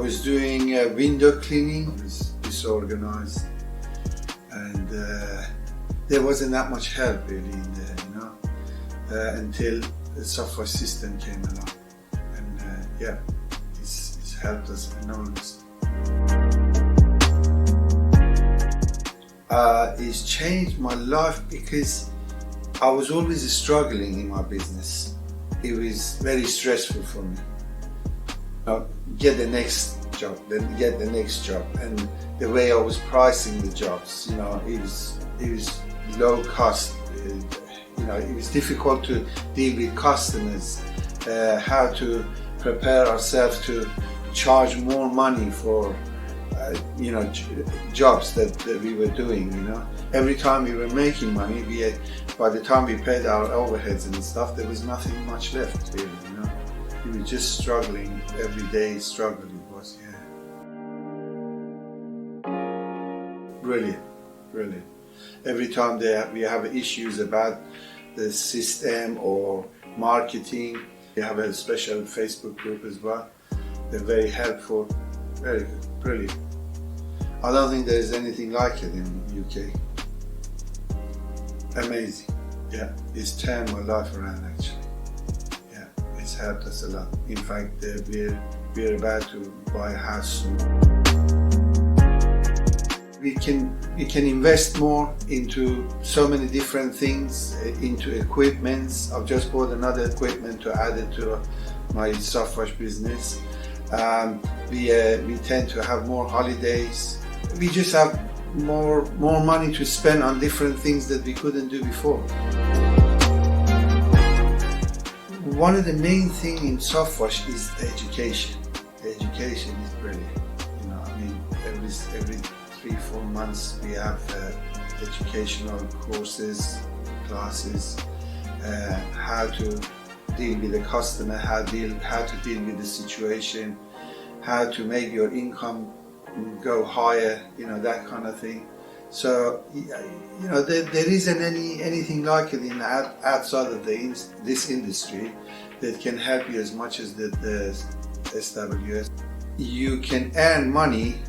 was doing window cleaning. It was disorganized, and there wasn't that much help really in there, until the SoftWash system came along, and yeah, it's helped us enormously. It's changed my life because I was always struggling in my business. It was very stressful for me. Get the next job, then get the next job, and the way I was pricing the jobs, it was low cost. It was difficult to deal with customers. How to prepare ourselves to charge more money for jobs that we were doing. Every time we were making money, by the time we paid our overheads and stuff, there was nothing much left really. We were just struggling every day. Struggling was brilliant. Every time we have issues about the system or marketing, we have a special Facebook group as well. They're very helpful, very good, brilliant. I don't think there's anything like it in the UK. Amazing. Yeah, it's turned my life around actually. Yeah, it's helped us a lot. In fact, we're about to buy a house soon. We can invest more into so many different things, into equipments. I've just bought another equipment to add it to my SoftWash business. We tend to have more holidays. We just have more money to spend on different things that we couldn't do before. One of the main things in SoftWash is education. The education is brilliant. Every 3-4 months we have educational courses, classes, how to deal with the customer, how to deal with the situation, how to make your income go higher, that kind of thing. So, there isn't anything like it outside of this industry that can help you as much as the SWS. You can earn money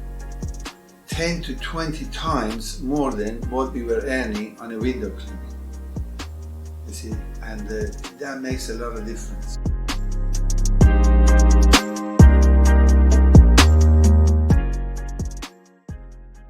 10 to 20 times more than what we were earning on a window cleaning. You see, and that makes a lot of difference.